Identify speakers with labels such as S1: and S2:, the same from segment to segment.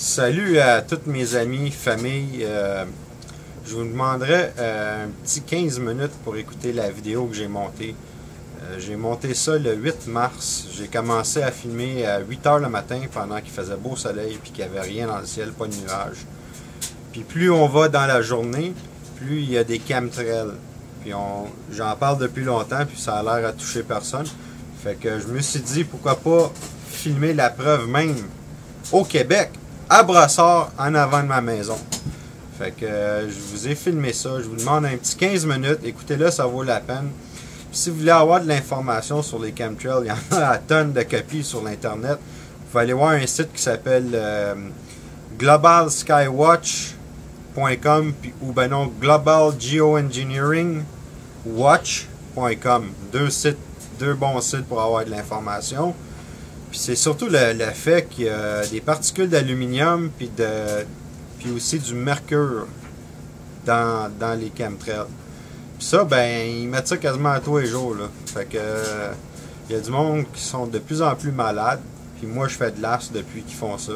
S1: Salut à tous mes amis, famille. Je vous demanderais un petit 15 minutes pour écouter la vidéo que j'ai montée. J'ai monté ça le 8 mars. J'ai commencé à filmer à 8 h le matin pendant qu'il faisait beau soleil et qu'il n'y avait rien dans le ciel, pas de nuages. Puis plus on va dans la journée, plus il y a des chemtrails. Puis j'en parle depuis longtemps, puis ça a l'air à toucher personne. Fait que je me suis dit, pourquoi pas filmer la preuve même au Québec, à Brossard, en avant de ma maison. Fait que je vous ai filmé ça. Je vous demande un petit 15 minutes. Écoutez-le, ça vaut la peine. Puis si vous voulez avoir de l'information sur les chemtrails, il y en a à tonnes de copies sur l'Internet. Vous pouvez aller voir un site qui s'appelle globalskywatch.com ou ben non, globalgeoengineeringwatch.com. Deux bons sites pour avoir de l'information. Puis c'est surtout le fait qu'il y a des particules d'aluminium puis aussi du mercure dans les chemtrails. Puis ça, ben, ils mettent ça quasiment à tous les jours, là. Fait que il y a du monde qui sont de plus en plus malades. Puis moi, je fais de l'as depuis qu'ils font ça.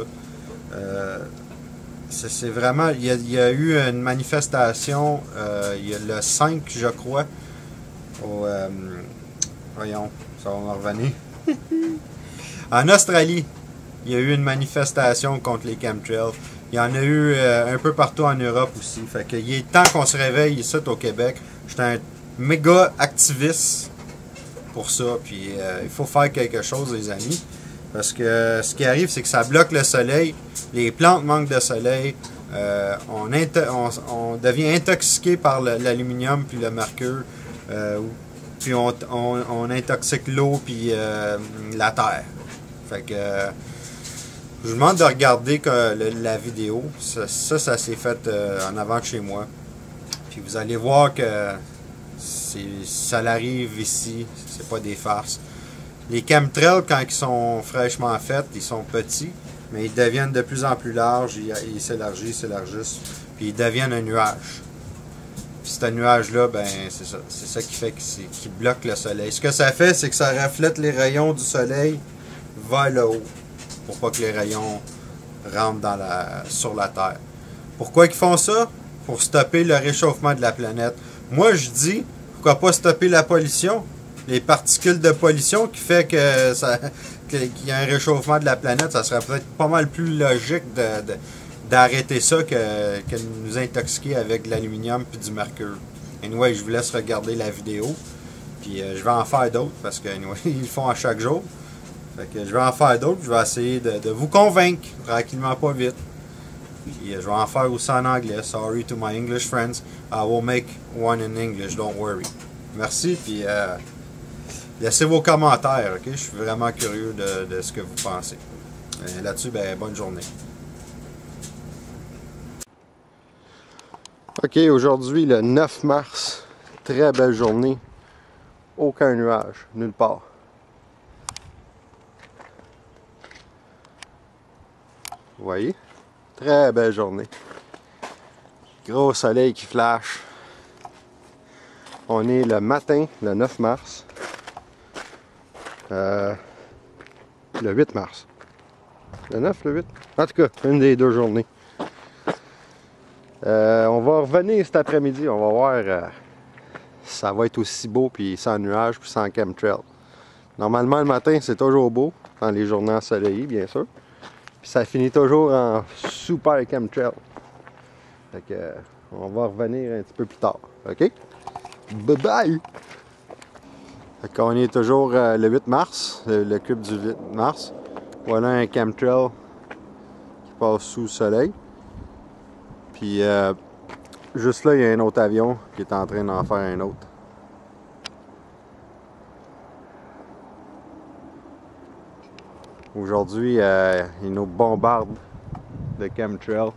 S1: C'est vraiment... Il y a eu une manifestation, il y a le 5, je crois, voyons, ça va me revenir. En Australie, il y a eu une manifestation contre les chemtrails. Il y en a eu un peu partout en Europe aussi. Fait qu'il est temps qu'on se réveille ici au Québec. J'étais un méga activiste pour ça. Puis il faut faire quelque chose, les amis. Parce que ce qui arrive, c'est que ça bloque le soleil. Les plantes manquent de soleil. On devient intoxiqué par l'aluminium puis le mercure. Puis on intoxique l'eau puis la terre. Fait que je vous demande de regarder la vidéo. Ça s'est fait en avant de chez moi. Puis vous allez voir que ça arrive ici. C'est pas des farces. Les chemtrails, quand ils sont fraîchement faits, ils sont petits, mais ils deviennent de plus en plus larges. Ils s'élargissent. Puis ils deviennent un nuage. Puis ce nuage-là, ben c'est ça. C'est ça qui fait qu'il bloque le soleil. Ce que ça fait, c'est que ça reflète les rayons du soleil vers le haut, pour pas que les rayons rentrent sur la Terre. Pourquoi ils font ça? Pour stopper le réchauffement de la planète. Moi, je dis, pourquoi pas stopper la pollution? Les particules de pollution qui fait qu'il y a un réchauffement de la planète, ça serait peut-être pas mal plus logique d'arrêter ça que de nous intoxiquer avec de l'aluminium puis du mercure. Anyway, je vous laisse regarder la vidéo. Puis je vais en faire d'autres parce que anyway, ils le font à chaque jour. Fait que je vais en faire d'autres. Je vais essayer de vous convaincre tranquillement, pas vite. Puis je vais en faire aussi en anglais. Sorry to my English friends. I will make one in English, don't worry. Merci, puis laissez vos commentaires, ok? Je suis vraiment curieux de ce que vous pensez. Là-dessus, ben, bonne journée. Ok, aujourd'hui, le 9 mars. Très belle journée. Aucun nuage, nulle part. Vous voyez? Très belle journée. Gros soleil qui flash. On est le matin, le 9 mars. Le 8 mars. Le 9, le 8? En tout cas, une des deux journées. On va revenir cet après-midi. On va voir si ça va être aussi beau, puis sans nuages, puis sans chemtrail. Normalement, le matin, c'est toujours beau, dans les journées ensoleillées, bien sûr. Puis ça finit toujours en super chemtrail. Fait que, on va revenir un petit peu plus tard. OK? Bye bye! Fait qu'on est toujours le 8 mars, le cube du 8 mars. Voilà un chemtrail qui passe sous le soleil. Puis juste là, il y a un autre avion qui est en train d'en faire un autre. Aujourd'hui, il nous bombarde de chemtrail.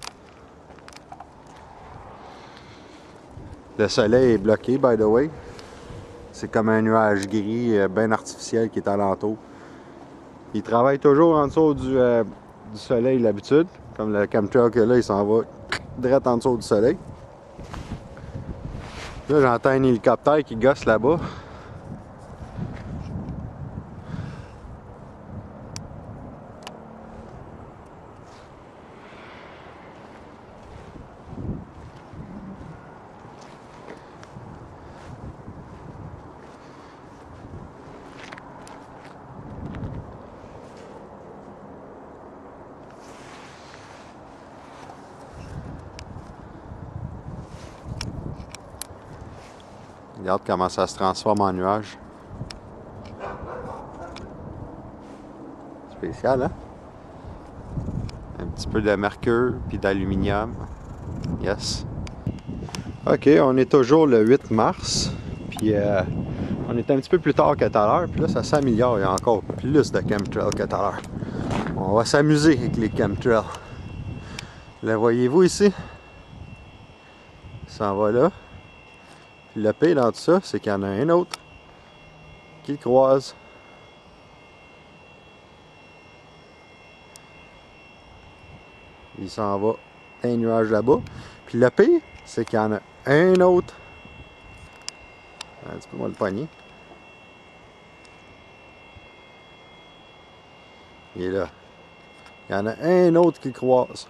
S1: Le soleil est bloqué, by the way. C'est comme un nuage gris bien artificiel qui est alentour. Il travaille toujours en dessous du soleil d'habitude. Comme le chemtrail que là, il s'en va direct en dessous du soleil. Là, j'entends un hélicoptère qui gosse là-bas. Regarde comment ça se transforme en nuage. Spécial, hein? Un petit peu de mercure puis d'aluminium. Yes. Ok, on est toujours le 8 mars. Puis on est un petit peu plus tard que tout à l'heure. Puis là, ça s'améliore. Il y a encore plus de chemtrails que tout à l'heure. On va s'amuser avec les chemtrails. Le voyez-vous ici? Ça en va là. Puis le pire dans tout ça, c'est qu'il y en a un autre qui le croise. Il s'en va un nuage là-bas. Puis le pire, c'est qu'il y en a un autre. Un petit peu moins le pogner. Il est là. Il y en a un autre qui le croise.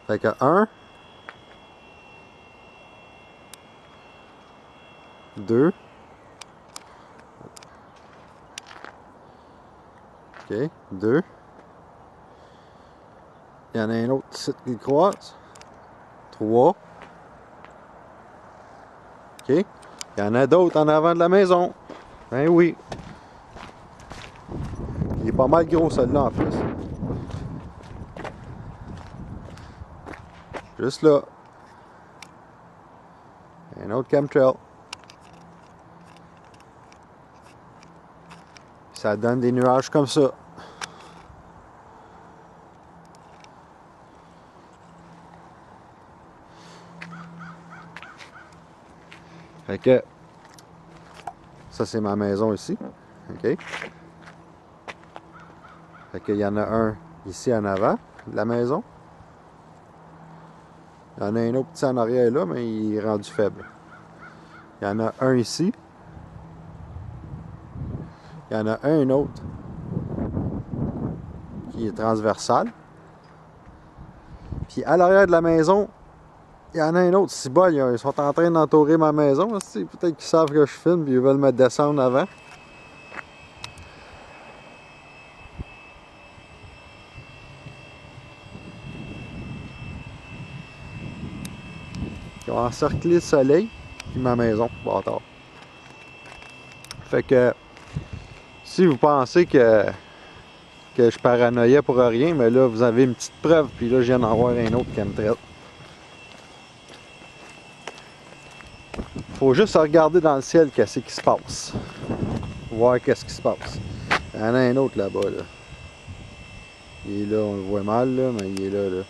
S1: Fait que 1, 2, ok, 2. Il y en a un autre ici qui le croise. 3. Ok. Il y en a d'autres en avant de la maison. Ben oui. Il est pas mal gros celui-là en plus. Juste là. Un autre chemtrail. Ça donne des nuages comme ça. Fait que ça c'est ma maison ici. Ok. Fait qu'il y en a un ici en avant de la maison. Il y en a un autre petit en arrière là, mais il est rendu faible. Il y en a un ici. Il y en a un autre qui est transversal. Puis à l'arrière de la maison, il y en a un autre. Si bas, ils sont en train d'entourer ma maison. Peut-être qu'ils savent que je filme et ils veulent me descendre avant. Ils ont encerclé le soleil et ma maison. Bâtard. Fait que si vous pensez que je paranoïais pour rien, mais là vous avez une petite preuve. Puis là je viens d'en voir un autre qui me traite. Faut juste regarder dans le ciel qu'est-ce qui se passe. Voir qu'est-ce qui se passe. Il y en a un autre là-bas. Là. Il est là, on le voit mal, là, mais il est là. Là.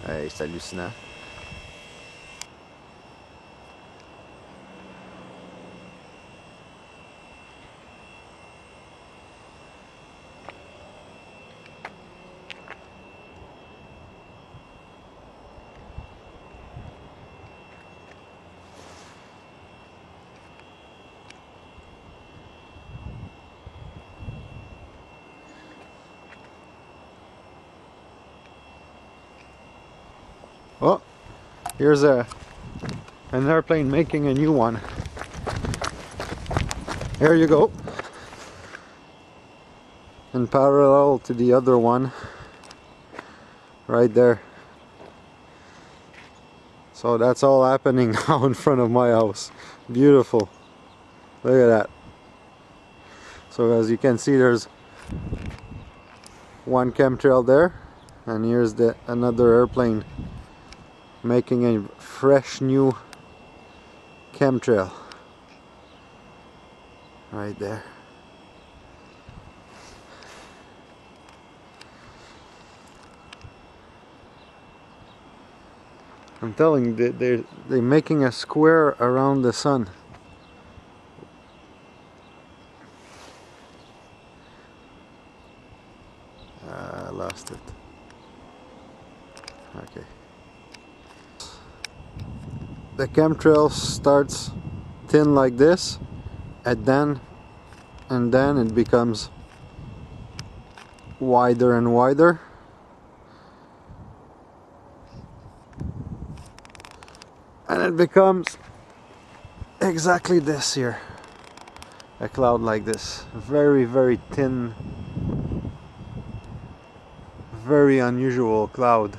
S1: Hey, c'est hallucinant. Oh, here's an airplane making a new one. Here you go. In parallel to the other one. Right there. So that's all happening now in front of my house. Beautiful. Look at that. So as you can see, there's one chemtrail there. And here's another airplane making a fresh new chemtrail right there. I'm telling you, they're making a square around the sun. I lost it. Okay. The chemtrail starts thin like this, and then it becomes wider and wider. And it becomes exactly this here. a cloud like this. Very, very thin, very unusual cloud.